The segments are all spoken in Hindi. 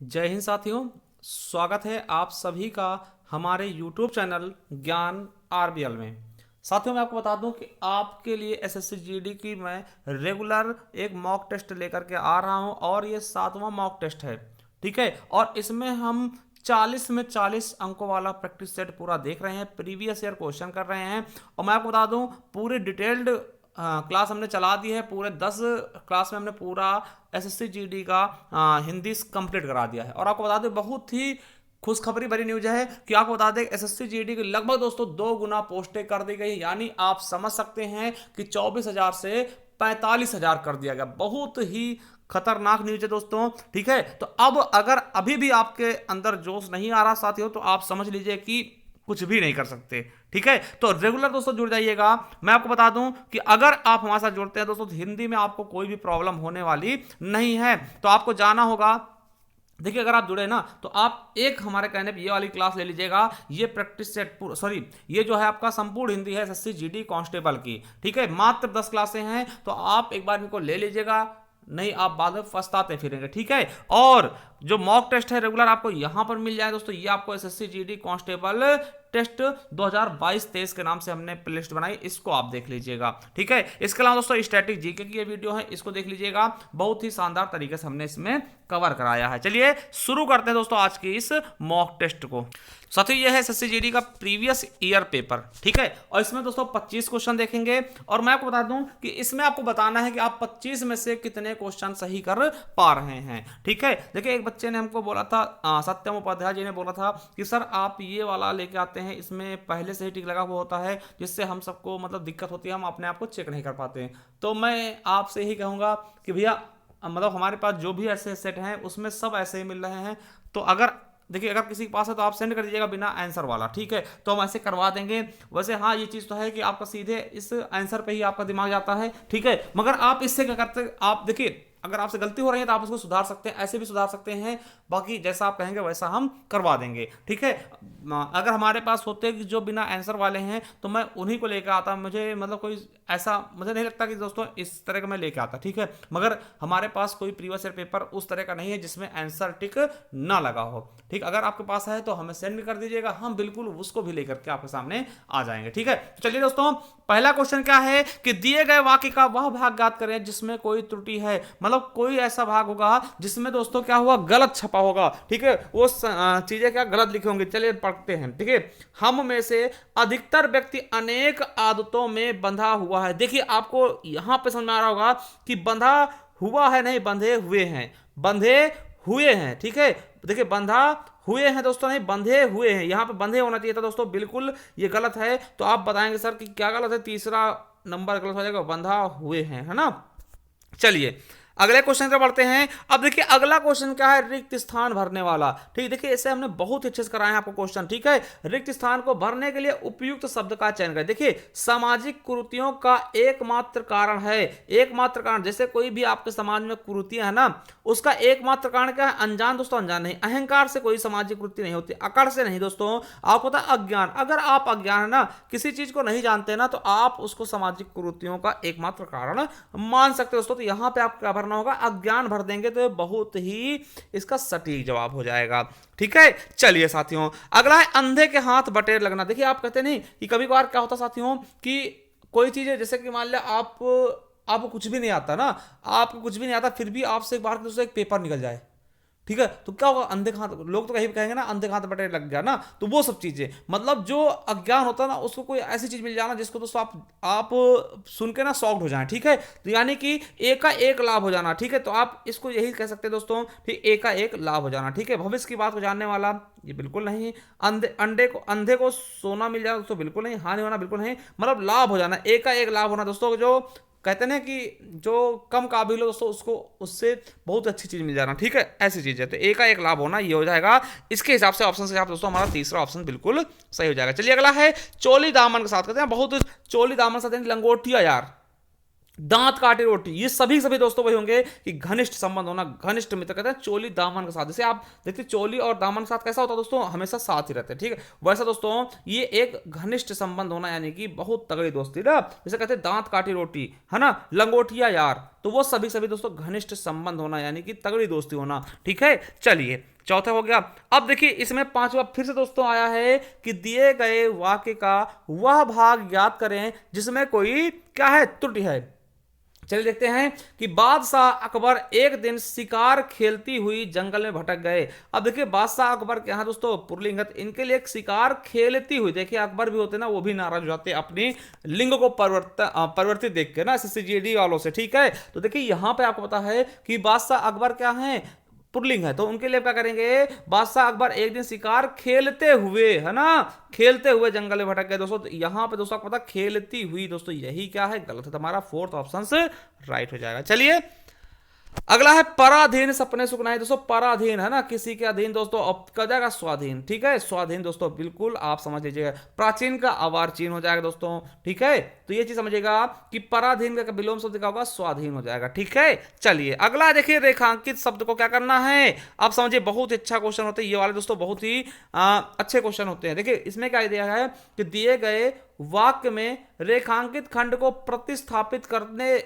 जय हिंद साथियों। स्वागत है आप सभी का हमारे YouTube चैनल ज्ञान आरबीएल में। साथियों मैं आपको बता दूं कि आपके लिए एसएससी जीडी की मैं रेगुलर एक मॉक टेस्ट लेकर के आ रहा हूं और ये 7वां मॉक टेस्ट है। ठीक है, और इसमें हम 40 में 40 अंकों वाला प्रैक्टिस सेट पूरा देख रहे हैं, प्रीवियस ईयर क्वेश्चन कर रहे हैं। और मैं आपको बता दूं पूरी डिटेल्ड क्लास हमने चला दी है। पूरे 10 क्लास में हमने पूरा एसएससी जीडी का हिंदी कंप्लीट करा दिया है। और आपको बता दें बहुत ही खुशखबरी भरी न्यूज है कि आपको बता दें एसएससी जीडी की लगभग दोस्तों 2 गुना पोस्टें कर दी गई, यानी आप समझ सकते हैं कि 24,000 से 45,000 कर दिया गया। बहुत ही खतरनाक न्यूज है दोस्तों। ठीक है, तो अब अगर अभी भी आपके अंदर जोश नहीं आ रहा साथियों, तो आप समझ लीजिए कि कुछ भी नहीं कर सकते। ठीक है, तो रेगुलर दोस्तों जुड़ जाइएगा। मैं आपको बता दूं कि अगर आप हमारे साथ जुड़ते हैं दोस्तों, तो हिंदी में आपको कोई भी प्रॉब्लम होने वाली नहीं है। तो आपको जाना होगा, देखिए अगर आप जुड़े ना तो आप एक हमारे कहने पे ये वाली क्लास ले लीजिएगा। ये प्रैक्टिस सेट सॉरी ये जो है आपका संपूर्ण हिंदी है एसएससी जीडी कांस्टेबल की। ठीक है, मात्र 10 क्लासें हैं, तो आप एक बार इनको ले लीजिएगा, नहीं आप बाद में पछताते फिरेंगे। ठीक है, और जो मॉक टेस्ट है रेगुलर आपको यहां पर मिल जाए दोस्तों। ये आपको एसएससी जीडी कांस्टेबल टेस्ट 2022-23 के नाम से हमने प्लेलिस्ट बनाई, इसको आप देख लीजिएगा। ठीक है, इसके अलावा दोस्तों स्टैटिक जीके की ये वीडियो है, इसको देख लीजिएगा। बहुत ही शानदार तरीके से हमने इसमें कवर कराया है। चलिए शुरू करते हैं दोस्तों आज की इस मॉक टेस्ट को। साथियों ये है एसएससी जीडी का प्रीवियस ईयर पेपर। ठीक है, और इसमें दोस्तों 25 क्वेश्चन देखेंगे। और मैं आपको बता दूं कि इसमें आपको बताना है कि आप 25 में से कितने क्वेश्चन सही कर पा रहे हैं। ठीक है, देखिए एक बच्चे ने हमको बोला था, सत्यम उपाध्याय जी ने बोला था कि सर आप ये वाला लेके आते हैं, इसमें पहले से ही टिक लगा हुआ होता है, जिससे हम सबको मतलब दिक्कत होती है, हम अपने आप को चेक नहीं कर पाते हैं। तो मैं आपसे ही कहूंगा कि भैया मतलब हमारे पास जो भी ऐसे सेट हैं उसमें सब ऐसे ही मिल रहे हैं। तो अगर देखिए अगर किसी के पास है तो आप सेंड कर दीजिएगा बिना आंसर वाला। ठीक है, तो हम ऐसे करवा देंगे। वैसे हाँ ये चीज़ तो है कि आपका सीधे इस आंसर पे ही आपका दिमाग जाता है। ठीक है, मगर आप इससे क्या करते, आप देखिए अगर आपसे गलती हो रही है तो आप उसको सुधार सकते हैं, ऐसे भी सुधार सकते हैं। बाकी जैसा आप कहेंगे वैसा हम करवा देंगे। ठीक है, अगर हमारे पास होते कि जो बिना आंसर वाले हैं तो मैं उन्हीं को लेकर आता। मुझे मतलब कोई ऐसा मुझे नहीं लगता कि दोस्तों इस तरह का मैं लेके आता। ठीक है, मगर हमारे पास कोई प्रीवियस ईयर पेपर उस तरह का नहीं है जिसमें आंसर टिक ना लगा हो। ठीक, अगर आपके पास है तो हमें सेंड कर दीजिएगा, हम बिल्कुल उसको भी लेकर के आपके सामने आ जाएंगे। ठीक है, तो चलिए दोस्तों पहला क्वेश्चन क्या है कि दिए गए वाक्य का वह भाग ज्ञात करें जिसमें कोई त्रुटि है। मतलब कोई ऐसा भाग होगा जिसमें दोस्तों क्या हुआ, गलत छपा होगा। ठीक है, वो चीजें क्या गलत लिखी होंगी। चलिए पढ़ते हैं। ठीक है, हम में से अधिकतर व्यक्ति अनेक आदतों में बंधा हुआ है। देखिए आपको यहां पे समझ में आ रहा होगा कि बंधा हुआ है, नहीं बंधे हुए हैं, बंधे हुए हैं। ठीक है, देखिए बंधा हुए हैं दोस्तों, नहीं बंधे हुए हैं। यहां पे बंधे होना चाहिए था दोस्तों, बिल्कुल ये गलत है। तो आप बताएंगे सर कि क्या गलत है, तीसरा नंबर गलत हो जाएगा, बंधा हुए हैं, है ना। चलिए अगले क्वेश्चन पर बढ़ते हैं। अब देखिए अगला क्वेश्चन क्या है, रिक्त स्थान भरने वाला। ठीक, देखिए इसे हमने बहुत अच्छे से कराया है आपको क्वेश्चन। ठीक है, रिक्त स्थान को भरने के लिए उपयुक्त शब्द का चयन करें। देखिए सामाजिक कुरीतियों का एकमात्र कारण है, एकमात्र कारण, जैसे कोई भी आपके समाज में कुरीतियां है ना, उसका एकमात्र कारण क्या है, अनजान दोस्तों, अनजान नहीं। अहंकार से कोई सामाजिक कुरीति नहीं होती, अकड़ से नहीं दोस्तों, आपको पता है अज्ञान। अगर आप अज्ञान है ना, किसी चीज को नहीं जानते ना, तो आप उसको सामाजिक कुरीतियों का एकमात्र कारण मान सकते हो दोस्तों। तो यहां पे आप क्या भरना होगा, अज्ञान भर देंगे तो बहुत ही इसका सटीक जवाब हो जाएगा। ठीक है, चलिए साथियों अगला है अंधे के हाथ बटेर लगना। देखिए आप कहते नहीं कि कभी कभार क्या होता साथियों कि कोई चीज है, जैसे कि मान लिया आपको कुछ भी नहीं आता ना, आपको कुछ भी नहीं आता, फिर भी आपसे एक बार दूसरा एक पेपर निकल जाए। ठीक है, तो क्या होगा, अंधे के हाथ, लोग तो कहीं भी कहेंगे ना अंधे के हाथ बटेर लग गया ना। तो वो सब चीजें मतलब जो अज्ञान होता है ना, उसको कोई ऐसी चीज मिल जाना जिसको दोस्तों आप सुन के ना शॉक्ड हो जाए। ठीक है, तो यानी कि एक का एक लाभ हो जाना। ठीक है, तो आप इसको यही कह सकते हैं दोस्तों, ठीक, एक का एक लाभ हो जाना। ठीक है, भविष्य की बात को जानने वाला ये बिल्कुल नहीं। अंधे को सोना मिल जाना दोस्तों बिल्कुल नहीं। हानि होना बिल्कुल नहीं, मतलब लाभ हो जाना, एक का एक लाभ होना दोस्तों। जो कहते हैं कि जो कम काबिल हो दोस्तों उसको उससे बहुत अच्छी चीज मिल जाना। ठीक है, ऐसी चीज है, तो एक का एक लाभ होना ये हो जाएगा। इसके हिसाब से ऑप्शन के हिसाब से दोस्तों हमारा तीसरा ऑप्शन बिल्कुल सही हो जाएगा। चलिए अगला है चोली दामन के साथ, कहते हैं बहुत चोली दामन के साथ लंगोटिया यार, दांत काटी रोटी, ये सभी दोस्तों वही होंगे कि घनिष्ठ संबंध होना, घनिष्ठ मित्र। कहते हैं चोली दामन के साथ, जैसे आप देखते चोली और दामन के साथ कैसा होता है दोस्तों, हमेशा साथ ही रहते हैं। ठीक है, वैसा दोस्तों ये एक घनिष्ठ संबंध होना, यानी कि बहुत तगड़ी दोस्ती ना। जैसे कहते हैं दांत काटी रोटी, है ना, लंगोटिया यार, तो वो सभी सभी दोस्तों घनिष्ठ संबंध होना, यानी कि तगड़ी दोस्ती होना। ठीक है, चलिए चौथा हो गया। अब देखिए इसमें पांचवा फिर से दोस्तों आया है कि दिए गए वाक्य का वह भाग याद करें जिसमें कोई क्या है, त्रुटि है। चलिए देखते हैं कि बादशाह अकबर एक दिन शिकार खेलती हुई जंगल में भटक गए। अब देखिए बादशाह अकबर के यहाँ दोस्तों पुल्लिंग, इनके लिए एक शिकार खेलती हुई, देखिए अकबर भी होते ना, वो भी नाराज हो जाते अपनी लिंग को परिवर्तित देख के ना एसएससीजीडी वालों से। ठीक है, तो देखिए यहां पे आपको पता है कि बादशाह अकबर क्या है, पुल्लिंग है, तो उनके लिए क्या करेंगे, बादशाह अकबर एक दिन शिकार खेलते हुए, है ना, खेलते हुए जंगल में भटक गए। दोस्तों यहां पे दोस्तों आपको पता खेलती हुई, दोस्तों यही क्या है, गलत है, हमारा फोर्थ ऑप्शन राइट हो जाएगा। चलिए अगला है पराधीन सपने सुखनाई। दोस्तों पराधीन है ना, किसी के अधीन दोस्तों, अब क्या जाएगा, स्वाधीन। ठीक है, स्वाधीन दोस्तों बिल्कुल आप समझ लीजिएगा, प्राचीन का अवार्चीन हो जाएगा दोस्तों। ठीक है, तो ये चीज समझिएगा कि पराधीन का विलोम शब्द क्या होगा, स्वाधीन हो जाएगा। ठीक है, चलिए अगला देखिए रेखांकित शब्द को क्या करना है, आप समझिए बहुत अच्छा क्वेश्चन होते हैं ये वाले दोस्तों, बहुत ही अच्छे क्वेश्चन होते हैं। देखिए इसमें क्या दिया है कि दिए गए वाक्य में रेखांकित खंड को प्रतिस्थापित करने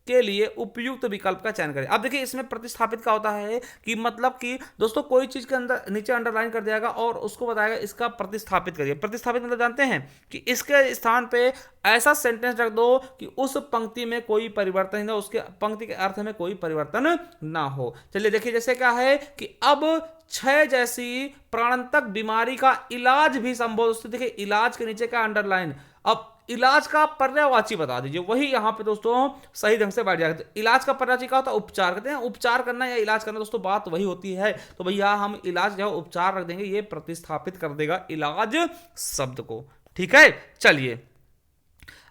के लिए उपयुक्त विकल्प का चयन करें। अब देखिए इसमें प्रतिस्थापित का होता है कि मतलब कि दोस्तों कोई चीज के अंदर नीचे अंडरलाइन कर दिया और उसको बताएगा इसका प्रतिस्थापित करिए। प्रतिस्थापित मतलब जानते हैं कि इसके स्थान पे ऐसा सेंटेंस रख दो कि उस पंक्ति में कोई परिवर्तन ना, उसके पंक्ति के अर्थ में कोई परिवर्तन ना हो। चलिए देखिए जैसे क्या है कि अब क्षय जैसी प्राणांतक बीमारी का इलाज भी संभव। दोस्तों देखिए इलाज के नीचे का अंडरलाइन, अब इलाज का पर्यायवाची बता दीजिए, वही यहां पे दोस्तों सही ढंग से बैठ जाएगा। तो इलाज का पर्यायवाची क्या होता है, उपचार कहते हैं। उपचार करना या इलाज करना दोस्तों बात वही होती है, तो भैया हम इलाज जो उपचार रख देंगे, ये प्रतिस्थापित कर देगा इलाज शब्द को। ठीक है, चलिए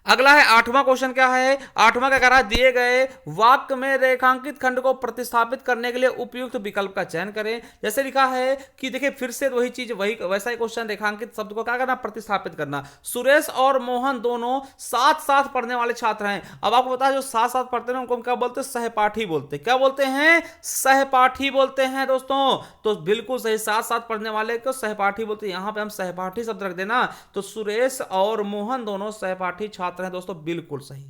अगला है आठवां क्वेश्चन। क्या है आठवां, क्या कह रहा है, दिए गए वाक्य में रेखांकित खंड को प्रतिस्थापित करने के लिए उपयुक्त विकल्प का चयन करें। जैसे लिखा है कि देखिए फिर से वही चीज, वही वैसा ही क्वेश्चन, रेखांकित शब्द को क्या करना, प्रतिस्थापित करना। सुरेश और मोहन दोनों साथ साथ पढ़ने वाले छात्र हैं। अब आपको पता है जो साथ साथ पढ़ते हैं उनको हम क्या बोलते हैं, सहपाठी बोलते हैं। क्या बोलते हैं, सहपाठी बोलते हैं दोस्तों। तो बिल्कुल सही, साथ साथ पढ़ने वाले को सहपाठी बोलते हैं। यहां पर हम सहपाठी शब्द रख देना, तो सुरेश और मोहन दोनों सहपाठी छात्र हैं दोस्तों, बिल्कुल सही।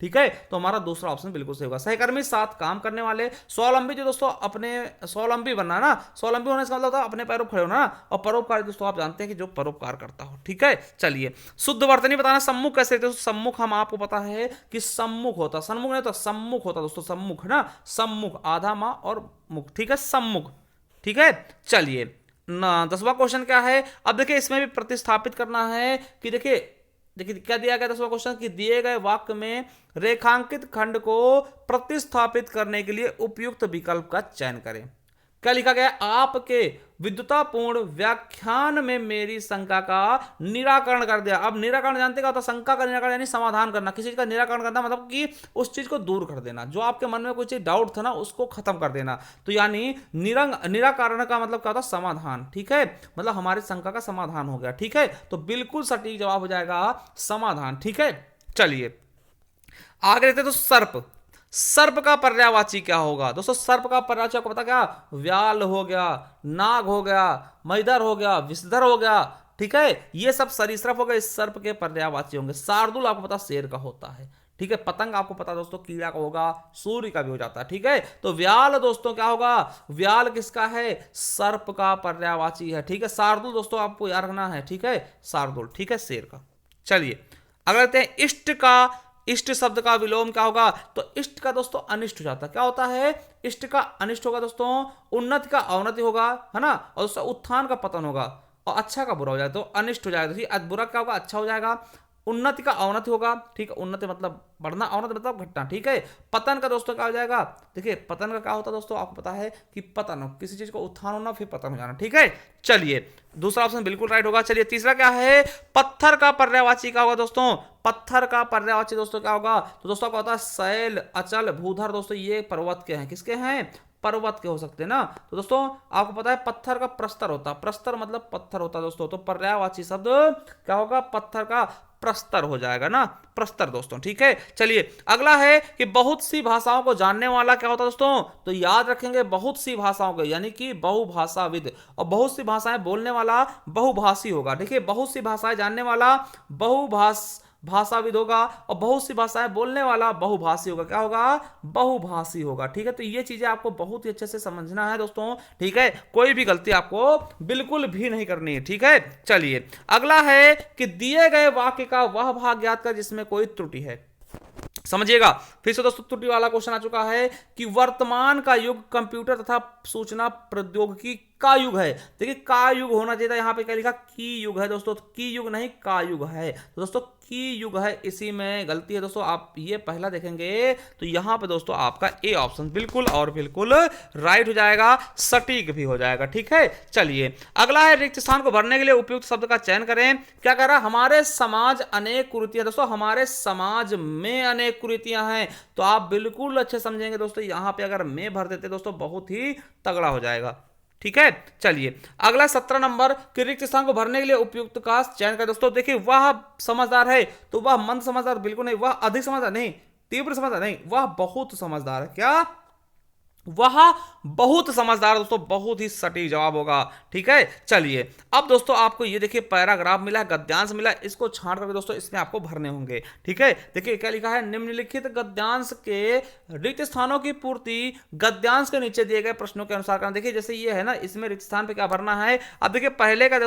ठीक है, तो हमारा दूसरा ऑप्शन बिल्कुल सही होगा। सहकर्मी, साथ काम करने वाले। स्वावलंबी जो दोस्तों अपने स्वावलंबी बनना ना, स्वावलंबी होने का मतलब होता है अपने पैरों खड़े होना ना, और परोपकारी दोस्तों आप जानते हैं कि जो परोपकार करता हो। ठीक है, चलिए शुद्ध वर्तनी बताना। सम्मुख कैसे दोस्तों, सम्मुख हम आपको पता है कि सम्मुख होता, सन्मुख नहीं तो सम्मुख होता दोस्तों, सम्मुख ना, सम्मुख आधा मां और मुख। ठीक है, सम्मुख। ठीक है, चलिए 10वां क्वेश्चन क्या है, अब देखिए इसमें भी प्रतिस्थापित करना है कि देखिए क्या दिया गया 10वां क्वेश्चन, कि दिए गए वाक्य में रेखांकित खंड को प्रतिस्थापित करने के लिए उपयुक्त विकल्प का चयन करें। क्या लिखा गया, आपके विद्वतापूर्ण व्याख्यान में मेरी शंका का निराकरण कर दिया। अब निराकरण जानते क्या होता है, शंका का निराकरण यानी समाधान करना, किसी चीज का निराकरण करना मतलब कि उस चीज को दूर कर देना, जो आपके मन में कोई चीज डाउट था ना उसको खत्म कर देना। तो यानी निराकरण का मतलब क्या होता है, समाधान। ठीक है, मतलब हमारी शंका का समाधान हो गया। ठीक है, तो बिल्कुल सटीक जवाब हो जाएगा समाधान। ठीक है, चलिए आगे रहते तो सर्प। सर्प का पर्यायवाची क्या होगा दोस्तों, सर्प का पर्यायवाची आपको पता क्या, व्याल हो गया, नाग हो गया, मैदर हो गया, विषधर हो गया। ठीक है, ये सब सरीसृप हो गए, इस सर्प के पर्यायवाची होंगे। शार्दुल आपको पता शेर का होता है। ठीक है, पतंग आपको पता दोस्तों कीड़ा का होगा, सूर्य का भी हो जाता है। ठीक है, तो व्याल दोस्तों क्या होगा, व्याल किसका है, सर्प का पर्यायवाची है। ठीक है, शार्दुल दोस्तों आपको याद रखना है। ठीक है, शार्दुल। ठीक है, शेर का। चलिए अगले देखते हैं इष्ट का। इष्ट शब्द का विलोम क्या होगा, तो इष्ट का दोस्तों अनिष्ट हो जाता है। क्या होता है, इष्ट का अनिष्ट होगा दोस्तों, उन्नति का अवनति होगा, है ना, और दोस्तों उत्थान का पतन होगा, और अच्छा का बुरा हो जाएगा तो अनिष्ट हो जाएगा। बुरा क्या होगा, अच्छा हो जाएगा। उन्नति का अवनति होगा। ठीक है, उन्नति मतलब बढ़ना, अवनति मतलब घटना। ठीक है, पतन का दोस्तों क्या हो जाएगा, देखिए पतन का क्या होता है दोस्तों, आपको पता है कि पतन हो, किसी चीज को उत्थान होना फिर पतन हो जाना। ठीक है, चलिए दूसरा ऑप्शन बिल्कुल राइट होगा। चलिए तीसरा क्या है, पत्थर का पर्यायवाची क्या होगा दोस्तों, पत्थर का पर्यायवाची दोस्तों क्या होगा, तो दोस्तों क्या होता है, शैल, अचल, भूधर। दोस्तों ये पर्वत के हैं, किसके हैं, पर्वत के हो सकते हैं ना। तो दोस्तों आपको पता है पत्थर का प्रस्तर होता है, प्रस्तर मतलब पत्थर होता है दोस्तों, तो पर्यायवाची शब्द क्या होगा, पत्थर का प्रस्तर हो जाएगा ना, प्रस्तर दोस्तों। ठीक है, चलिए अगला है कि बहुत सी भाषाओं को जानने वाला क्या होता है दोस्तों, तो याद रखेंगे बहुत सी भाषाओं को, यानी कि बहुभाषाविद, और बहुत सी भाषाएं बोलने वाला बहुभाषी होगा। देखिए बहुत सी भाषाएं जानने वाला भाषाविद होगा, और बहुत सी भाषाएं बोलने वाला बहुभाषी होगा। क्या होगा? बहुभाषी होगा। ठीक है, तो ये चीजें आपको बहुत ही अच्छे से समझना है दोस्तों। ठीक है, कोई भी गलती आपको बिल्कुल भी नहीं करनी है। ठीक है, चलिए अगला है कि दिए गए वाक्य का वह भाग ज्ञात कर जिसमें कोई त्रुटि है। समझिएगा, फिर से दोस्तों त्रुटि वाला क्वेश्चन आ चुका है कि वर्तमान का युग कंप्यूटर तथा सूचना प्रौद्योगिकी का युग है। देखिए का युग होना चाहिए था, यहां पे क्या लिखा? की युग है दोस्तों, की युग नहीं का युग है। तो दोस्तों की युग है, इसी में गलती है दोस्तों। आप ये पहला देखेंगे तो यहां पे दोस्तों आपका ए ऑप्शन बिल्कुल और बिल्कुल राइट हो जाएगा, सटीक भी हो जाएगा। ठीक है, चलिए अगला है रिक्त स्थान को भरने के लिए उपयुक्त शब्द का चयन करें। क्या कह रहा है? हमारे समाज अनेक कुरीतियां। दोस्तों हमारे समाज में अनेक कुरीतियां हैं, तो आप बिल्कुल अच्छे समझेंगे दोस्तों। यहां पे अगर मैं भर देते दोस्तों बहुत ही तगड़ा हो जाएगा। ठीक है, चलिए अगला 17 नंबर कि रिक्त स्थान को भरने के लिए उपयुक्त का चयन करें। दोस्तों देखिए वह समझदार है, तो वह मंद समझदार बिल्कुल नहीं, वह अधिक समझदार नहीं, तीव्र समझदार नहीं, वह बहुत समझदार है। क्या? वह बहुत समझदार। दोस्तों बहुत ही सटीक जवाब होगा। ठीक है, चलिए अब दोस्तों आपको ये देखिए पैराग्राफ मिला है, गद्यांश मिला है, इसको छांट करके दोस्तों इसमें आपको भरने होंगे। ठीक है, देखिए क्या लिखा है? निम्नलिखित गद्यांश के रिक्त स्थानों की पूर्ति गद्यांश के नीचे दिए गए प्रश्नों के अनुसार करना। देखिए जैसे ये है ना, इसमें रिक्त स्थान पे क्या भरना है। अब देखिए पहले का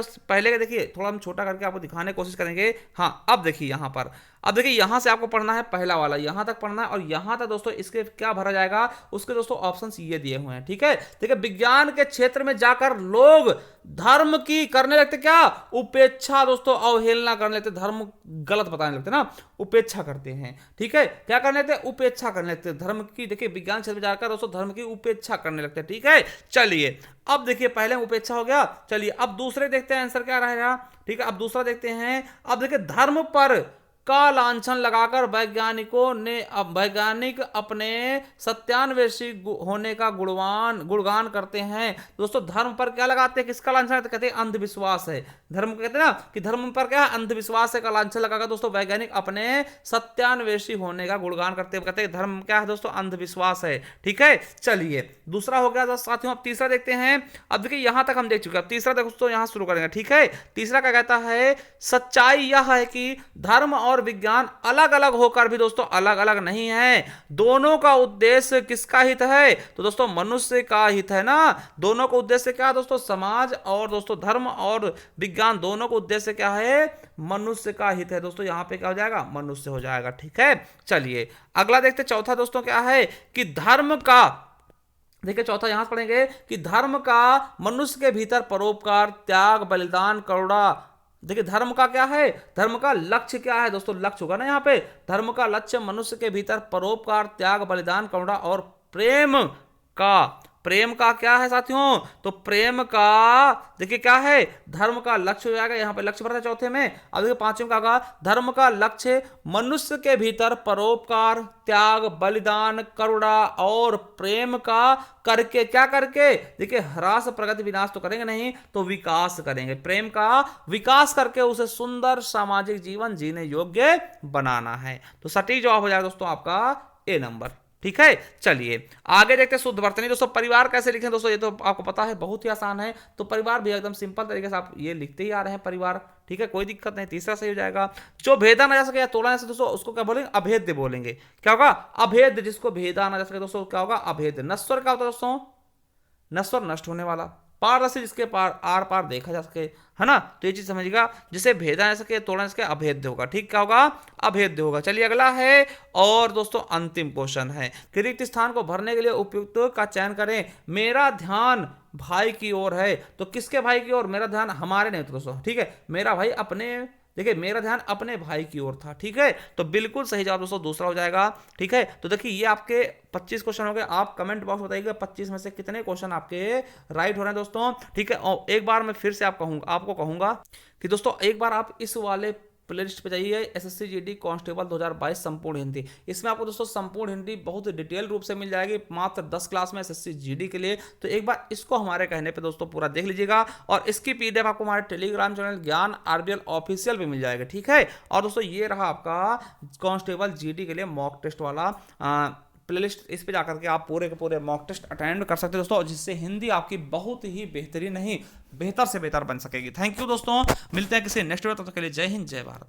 देखिए थोड़ा हम छोटा करके आपको दिखाने की कोशिश करेंगे। हाँ अब देखिए यहां पर, अब देखिए यहां से आपको पढ़ना है पहला वाला, यहां तक पढ़ना है, और यहां तक दोस्तों इसके क्या भरा जाएगा, उसके दोस्तों ऑप्शंस ये दिए हुए हैं। ठीक है, देखिए विज्ञान के क्षेत्र में जाकर लोग धर्म की करने लगते क्या? उपेक्षा दोस्तों, अवहेलना करने लगते, धर्म गलत बताने लगते ना, उपेक्षा करते हैं। ठीक है, क्या करने लगते? उपेक्षा करने लगते धर्म की। देखिए विज्ञान क्षेत्र में जाकर दोस्तों धर्म की उपेक्षा करने लगते हैं। ठीक है, चलिए अब देखिए पहले उपेक्षा हो गया, चलिए अब दूसरे देखते हैं आंसर क्या रहेगा। ठीक है, अब दूसरा देखते हैं। अब देखिए धर्म पर का लांछन लगाकर वैज्ञानिक अपने सत्यान्वेषी होने का गुणगान करते हैं। दोस्तों धर्म पर क्या लगाते हैं? किसका लांछन? कहते हैं अंधविश्वास है। धर्म कहते हैं ना कि धर्म पर क्या है? अंधविश्वास है का लांछन लगाकर दोस्तों वैज्ञानिक अपने सत्यान्वेषी होने का गुणगान करते हैं। कहते हैं धर्म क्या है दोस्तों? अंधविश्वास है। ठीक है, चलिए दूसरा हो गया साथियों। अब तीसरा देखते हैं। अब देखिए यहां तक हम देख चुके हैं, अब तीसरा दोस्तों यहां शुरू करेंगे। ठीक है, तीसरा क्या कहता है? सच्चाई यह है कि धर्म और विज्ञान अलग अलग होकर भी दोस्तों अलग अलग नहीं है। दोनों का उद्देश्य किसका हित है? तो दोस्तों मनुष्य का हित है ना। दोनों का उद्देश्य क्या है दोस्तों? समाज और दोस्तों धर्म और विज्ञान दोनों का उद्देश्य क्या है? मनुष्य का हित है। दोस्तों यहां पे क्या हो जाएगा? मनुष्य हो जाएगा। ठीक है, चलिए अगला देखते। चौथा दोस्तों क्या है कि धर्म का, देखिए चौथा यहां से पढ़ेंगे कि धर्म का मनुष्य के भीतर परोपकार, त्याग, बलिदान, करुणा। देखिए धर्म का क्या है? धर्म का लक्ष्य क्या है दोस्तों? लक्ष्य होगा ना यहाँ पे। धर्म का लक्ष्य मनुष्य के भीतर परोपकार, त्याग, बलिदान, करुणा और प्रेम का। प्रेम का क्या है साथियों? तो प्रेम का देखिए क्या है? धर्म का लक्ष्य हो जाएगा। यहाँ पे लक्ष्य भरता है चौथे में। अब देखिए पांचवें का होगा धर्म का लक्ष्य मनुष्य के भीतर परोपकार, त्याग, बलिदान, करुणा और प्रेम का करके, क्या करके? देखिए ह्रास, प्रगति, विनाश तो करेंगे नहीं, तो विकास करेंगे। प्रेम का विकास करके उसे सुंदर सामाजिक जीवन जीने योग्य बनाना है। तो सटीक जवाब हो जाएगा दोस्तों आपका ए नंबर। ठीक है, चलिए आगे देखते हैं शुद्ध वर्तनी। दोस्तों परिवार कैसे लिखें दोस्तों? ये तो आपको पता है, बहुत ही आसान है। तो परिवार भी एकदम सिंपल तरीके से आप ये लिखते ही आ रहे हैं परिवार। ठीक है, कोई दिक्कत नहीं। तीसरा सही हो जाएगा। जो भेदा ना जा सके या तोड़ा ना जा सके दोस्तों उसको क्या बोलेंगे? अभेद्य बोलेंगे। क्या होगा? अभेद्य। जिसको भेदा ना जा सके दोस्तों क्या होगा? अभेद्य। नश्वर क्या होता है दोस्तों? नश्वर नष्ट होने वाला। पारदर्शी जिसके पार आर पार देखा जा सके, है ना। तो ये चीज समझिएगा, जिसे भेदा जा सके, तोड़ा जा सके, अभेद्य होगा। ठीक, क्या होगा? अभेद्य होगा। चलिए अगला है और दोस्तों अंतिम क्वेश्चन है कि रिक्त स्थान को भरने के लिए उपयुक्त का चयन करें। मेरा ध्यान भाई की ओर है, तो किसके भाई की ओर? मेरा ध्यान हमारे नहीं दोस्तों। ठीक है, मेरा भाई अपने, देखिए मेरा ध्यान अपने भाई की ओर था। ठीक है, तो बिल्कुल सही जवाब दोस्तों दूसरा हो जाएगा। ठीक है, तो देखिए ये आपके 25 क्वेश्चन हो गए। आप कमेंट बॉक्स बताइएगा 25 में से कितने क्वेश्चन आपके राइट हो रहे हैं दोस्तों। ठीक है, और एक बार मैं फिर से आपको कहूंगा कि दोस्तों एक बार आप इस वाले प्लेलिस्ट पे जाइए, एसएससी जीडी कांस्टेबल 2022 संपूर्ण हिंदी। इसमें आपको दोस्तों संपूर्ण हिंदी बहुत डिटेल रूप से मिल जाएगी मात्र 10 क्लास में एसएससी जीडी के लिए। तो एक बार इसको हमारे कहने पे दोस्तों पूरा देख लीजिएगा, और इसकी पीडीएफ आपको हमारे टेलीग्राम चैनल ज्ञान आरबीएल ऑफिशियल पे मिल जाएगा। ठीक है, और दोस्तों ये रहा आपका कांस्टेबल जीडी के लिए मॉक टेस्ट वाला प्लेलिस्ट। इस पे जाकर के आप पूरे के पूरे मॉक टेस्ट अटेंड कर सकते हैं दोस्तों, जिससे हिंदी आपकी बहुत ही बेहतरीन नहीं बेहतर से बेहतर बन सकेगी। थैंक यू दोस्तों, मिलते हैं किसी नेक्स्ट वीडियो, तब तक के लिए जय हिंद, जय भारत।